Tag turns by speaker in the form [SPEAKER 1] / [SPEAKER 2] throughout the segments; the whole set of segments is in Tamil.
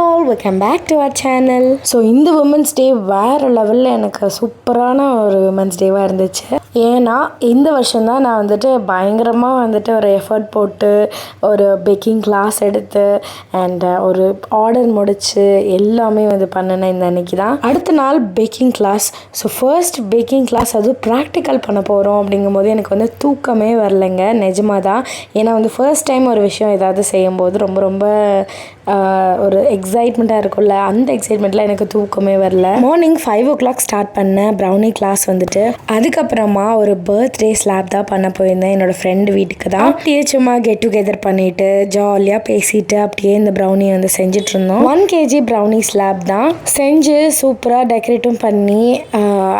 [SPEAKER 1] all, welcome back to our channel. So இந்த உமன்ஸ் டே வேறு லெவலில் எனக்கு சூப்பரான ஒரு உமன்ஸ் டேவாக இருந்துச்சு. ஏன்னா இந்த வருஷம்தான் நான் வந்துட்டு பயங்கரமாக வந்துட்டு ஒரு எஃபர்ட் போட்டு ஒரு பேக்கிங் கிளாஸ் எடுத்து அண்ட் ஒரு ஆர்டர் முடித்து எல்லாமே வந்து பண்ணினேன் இந்த அன்னைக்கு தான். அடுத்த நாள் baking class. So first baking class அதுவும் ப்ராக்டிக்கல் பண்ண போகிறோம் அப்படிங்கும்போது எனக்கு வந்து தூக்கமே வரலைங்க, நிஜமாக தான். ஏன்னா வந்து ஃபர்ஸ்ட் டைம் ஒரு விஷயம் ஏதாவது செய்யும்போது ரொம்ப ரொம்ப ஒரு எக்ஸைட்மெண்ட்டாக இருக்கும்ல, அந்த எக்ஸைட்மெண்ட்டில் எனக்கு தூக்கமே வரல. மார்னிங் 5 o'clock ஸ்டார்ட் பண்ணேன் ப்ரௌனி கிளாஸ் வந்துட்டு. அதுக்கப்புறமா ஒரு பர்த்டே ஸ்லாப் தான் பண்ண போயிருந்தேன் என்னோடய ஃப்ரெண்டு வீட்டுக்கு தான். அப்படியே சும்மா கெட் டுகெதர் பண்ணிவிட்டு ஜாலியாக பேசிட்டு அப்படியே இந்த ப்ரௌனி வந்து செஞ்சுட்டு இருந்தோம். 1 kg ப்ரௌனி ஸ்லாப் தான் செஞ்சு சூப்பராக டெக்கரேட்டும் பண்ணி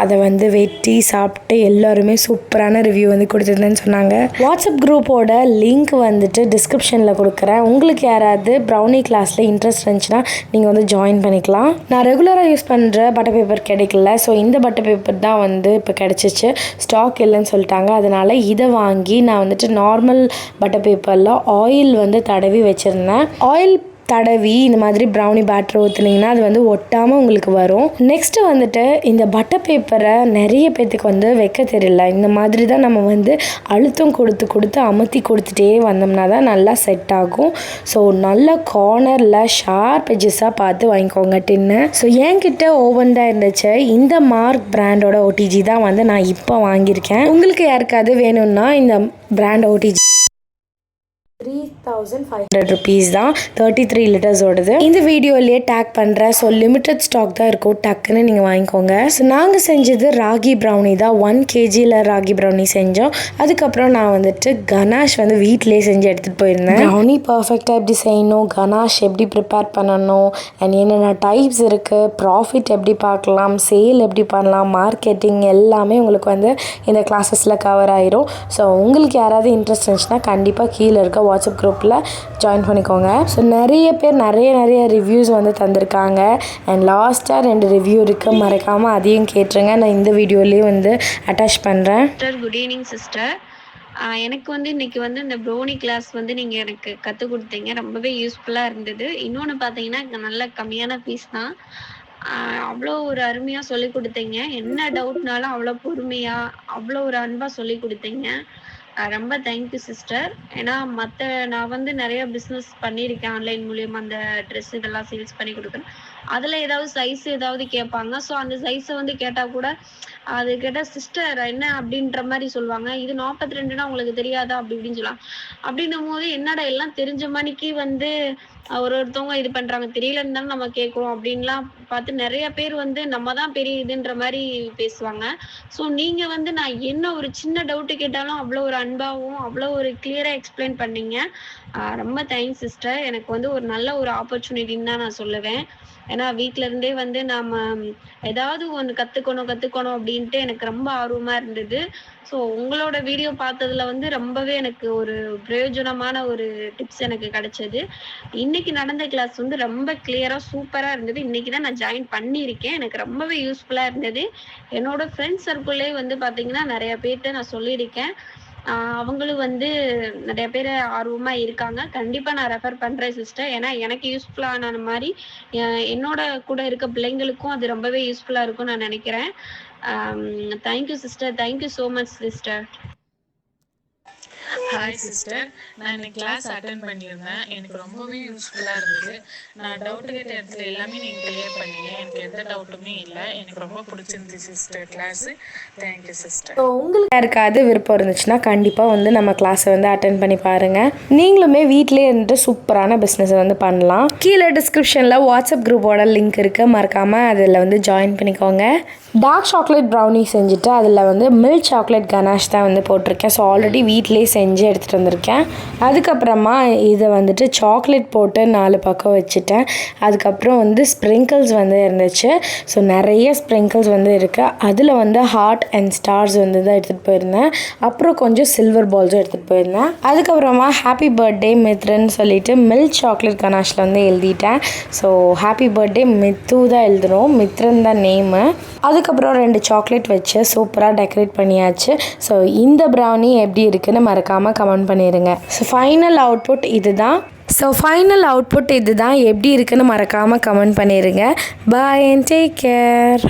[SPEAKER 1] அதை வந்து வெட்டி சாப்பிட்டு எல்லாருமே சூப்பரான ரிவ்யூ வந்து கொடுத்துருந்தேன்னு சொன்னாங்க. வாட்ஸ்அப் குரூப்போட லிங்க் வந்துட்டு டிஸ்கிரிப்ஷனில் கொடுக்குறேன். உங்களுக்கு யாராவது ப்ரௌனி கிளாஸில் இன்ட்ரெஸ்ட் இருந்துச்சுன்னா நீங்கள் வந்து ஜாயின் பண்ணிக்கலாம். நான் ரெகுலராக யூஸ் பண்ணுற பட்டர் பேப்பர் கிடைக்கல, ஸோ இந்த பட்டர் பேப்பர் தான் வந்து இப்போ கிடச்சிச்சு. ஸ்டாக் இல்லைன்னு சொல்லிட்டாங்க. அதனால் இதை வாங்கி நான் வந்துட்டு நார்மல் பட்டர் பேப்பரில் ஆயில் வந்து தடவி வச்சுருந்தேன். ஆயில் தடவி இந்த மாதிரி ப்ரௌனி பேட்டர் ஊற்றுனீங்கன்னா அது வந்து ஒட்டாமல் உங்களுக்கு வரும். நெக்ஸ்ட்டு வந்துட்டு இந்த பட்டர் பேப்பரை நிறைய பேர்த்துக்கு வந்து வைக்க தெரியல. இந்த மாதிரி தான் நம்ம வந்து அழுத்தம் கொடுத்து அமுத்தி கொடுத்துட்டே வந்தோம்னா தான் நல்லா செட் ஆகும். ஸோ நல்ல கார்னரில் ஷார்ப் எட்ஜஸாக பார்த்து வாங்கிக்கோங்க டின்னு. ஸோ என்கிட்ட ஓவன் தான் இருந்துச்சு. இந்த மார்க் பிராண்டோட ஓடிஜி தான் வந்து நான் இப்போ வாங்கியிருக்கேன். உங்களுக்கு யாருக்காவது வேணும்னா இந்த பிராண்ட் ஓடிஜி 3,500 rupees தான், 33 liters ஓடுது. இந்த வீடியோலேயே டேக் பண்ணுறேன். ஸோ லிமிட்டட் ஸ்டாக் தான் இருக்கும், டக்குன்னு நீங்கள் வாங்கிக்கோங்க. ஸோ நாங்கள் செஞ்சது ராகி ப்ரௌனி தான். 1 kgயில் ராகி ப்ரௌனி செஞ்சோம். அதுக்கப்புறம் நான் வந்துட்டு கனாஷ் வந்து வீட்டிலே செஞ்சு எடுத்துகிட்டு போயிருந்தேன். ப்ரௌனி பர்ஃபெக்டாக எப்படி செய்யணும், கனாஷ் எப்படி ப்ரிப்பேர் பண்ணணும் அண்ட் என்னென்ன டைப்ஸ் இருக்குது, ப்ராஃபிட் எப்படி பார்க்கலாம், சேல் எப்படி பண்ணலாம், மார்க்கெட்டிங் எல்லாமே உங்களுக்கு வந்து இந்த கிளாஸஸில் கவர் ஆயிரும். ஸோ உங்களுக்கு யாராவது இன்ட்ரெஸ்ட் இருந்துச்சுன்னா கண்டிப்பாக கீழே இருக்க வாட்ஸ்அப் குரூப்பில் ஜாயின் பண்ணிக்கோங்க. ஸோ நிறைய பேர் நிறைய ரிவ்யூஸ் வந்து தந்திருக்காங்க அண்ட் லாஸ்ட்டாக 2 ரிவ்யூ இருக்குது, மறக்காமல் அதையும் கேட்டுருங்க. நான் இந்த வீடியோலேயே வந்து அட்டாச் பண்ணுறேன்.
[SPEAKER 2] Good evening sister. எனக்கு வந்து இன்றைக்கி வந்து இந்த ப்ரௌனி கிளாஸ் வந்து நீங்கள் எனக்கு கற்றுக் கொடுத்தீங்க, ரொம்பவே யூஸ்ஃபுல்லாக இருந்தது. இன்னொன்று பார்த்தீங்கன்னா நல்ல கம்மியான ஃபீஸ் தான். அவ்வளோ ஒரு அருமையாக சொல்லி கொடுத்தீங்க. என்ன டவுட்னாலும் அவ்வளோ பொறுமையாக அவ்வளோ ஒரு அன்பாக சொல்லி கொடுத்தீங்க. ரொம்ப தேங்க்யூ சிஸ்டர். ஏன்னா நான் வந்து நிறைய பிஸ்னஸ் பண்ணியிருக்கேன் ஆன்லைன் மூலியமாக. அந்த ட்ரெஸ் இதெல்லாம் சேல்ஸ் பண்ணி கொடுக்குறேன். அதில் ஏதாவது சைஸ் ஏதாவது கேட்பாங்க. ஸோ அந்த சைஸை வந்து கேட்டால் கூட அது கேட்டால் சிஸ்டர் என்ன அப்படின்ற மாதிரி சொல்லுவாங்க. இது 42னா உங்களுக்கு தெரியாதா அப்படி இப்படின்னு சொல்லலாம். அப்படின்னும் போது என்னடா எல்லாம் தெரிஞ்ச மணிக்கு வந்து ஒருத்தவங்க இது பண்ணுறாங்க, தெரியலன்னு தானே நம்ம கேட்குறோம் அப்படின்லாம் பார்த்து நிறைய பேர் வந்து நம்ம தான் பெரிய இதுன்ற மாதிரி பேசுவாங்க. ஸோ நீங்கள் வந்து நான் என்ன ஒரு சின்ன டவுட்டு கேட்டாலும் அவ்வளோ ஒரு அன்பாகவும் அவ்வளோ ஒரு கிளியராக எக்ஸ்பிளைன் பண்ணீங்க. ரொம்ப தேங்க்ஸ் சிஸ்டர். எனக்கு வந்து ஒரு நல்ல ஒரு ஆப்பர்ச்சுனிட்டின்னு தான் நான் சொல்லுவேன். ஏன்னா வீட்டில இருந்தே வந்து நாம் ஏதாவது ஒன்று கற்றுக்கணும் அப்படின்ட்டு எனக்கு ரொம்ப ஆர்வமாக இருந்தது. ஸோ உங்களோட வீடியோ பார்த்ததுல வந்து ரொம்பவே எனக்கு ஒரு பிரயோஜனமான ஒரு டிப்ஸ் எனக்கு கிடைச்சது. இன்னைக்கு நடந்த கிளாஸ் வந்து ரொம்ப கிளியராக சூப்பராக இருந்தது. இன்னைக்கு தான் நான் ஜாயின் பண்ணியிருக்கேன். எனக்கு ரொம்பவே யூஸ்ஃபுல்லாக இருந்தது. என்னோட ஃப்ரெண்ட்ஸ் சர்க்கிள்லேயே வந்து பார்த்தீங்கன்னா நிறைய பேர்கிட்ட நான் சொல்லியிருக்கேன். அவங்களும் வந்து நிறைய பேர் ஆர்வமாக இருக்காங்க. கண்டிப்பாக நான் ரெஃபர் பண்ணுறேன் சிஸ்டர். ஏன்னா எனக்கு யூஸ்ஃபுல்லான மாதிரி என்னோட கூட இருக்க பிள்ளைங்களுக்கும் அது ரொம்பவே யூஸ்ஃபுல்லாக இருக்கும்னு நான் நினைக்கிறேன். Thank you sister. Thank you so much sister.
[SPEAKER 3] Hi sister, நான் இன்னைக்கு கிளாஸ் அட்டென்ட் பண்ணியிருந்தேன். எனக்கு ரொம்பவே யூஸ்ஃபுல்லாக இருந்தது. நான் டவுட் கேட்ட இடத்துல எல்லாமே நீங்கள் கிளியர் பண்ணீங்க. எனக்கு எந்த டவுட்டுமே இல்லை. எனக்கு ரொம்ப பிடிச்சிருந்துச்சு sister class. Thank you sister.
[SPEAKER 1] So உங்களுக்கு யாருக்காவது விருப்பம் இருந்துச்சுன்னா கண்டிப்பாக வந்து நம்ம கிளாஸை வந்து அட்டென்ட் பண்ணி பாருங்கள். நீங்களுமே வீட்டிலே இருந்துட்டு சூப்பரான பிஸ்னஸை வந்து பண்ணலாம். கீழே டிஸ்கிரிப்ஷனில் வாட்ஸ்அப் குரூப்போட லிங்க் இருக்குது, மறக்காமல் அதில் வந்து ஜாயின் பண்ணிக்கோங்க. டார்க் சாக்லேட் ப்ரௌனி செஞ்சுட்டு அதில் வந்து மில்க் சாக்லேட் கனாஷ் தான் வந்து போட்டிருக்கேன். ஸோ ஆல்ரெடி வீட்டிலே செஞ்சு எடுத்துகிட்டு வந்திருக்கேன். அதுக்கப்புறமா இதை வந்துட்டு சாக்லேட் போட்டு 4 பக்கம் வச்சுட்டேன். அதுக்கப்புறம் வந்து ஸ்ப்ரிங்கிள்ஸ் வந்து இருந்துச்சு. ஸோ நிறைய ஸ்ப்ரிங்கிள்ஸ் வந்து இருக்குது. அதில் வந்து ஹார்ட் அண்ட் ஸ்டார்ஸ் வந்து தான் எடுத்துகிட்டு போயிருந்தேன். அப்புறம் கொஞ்சம் சில்வர் பால்ஸும் எடுத்துகிட்டு போயிருந்தேன். அதுக்கப்புறமா ஹாப்பி பர்த்டே மித்ரன்னு சொல்லிட்டு மில்க் சாக்லேட் கனாஷில் வந்து எழுதிட்டேன். ஸோ ஹாப்பி பர்த்டே மித்து தான் எழுதுகிறோம், மித்ரன் தான் நேமு. அதுக்கப்புறம் 2 சாக்லேட் வச்சு சூப்பராக டெக்கரேட் பண்ணியாச்சு. ஸோ இந்த ப்ரௌனி எப்படி இருக்குன்னு மறக்காமல் கமெண்ட் பண்ணிடுங்க. ஸோ ஃபைனல் அவுட்புட் இது தான். ஸோ ஃபைனல் அவுட்புட் இது தான். எப்படி இருக்குன்னு மறக்காமல் கமெண்ட் பண்ணிடுங்க. பாய் அண்ட் டேக் கேர்.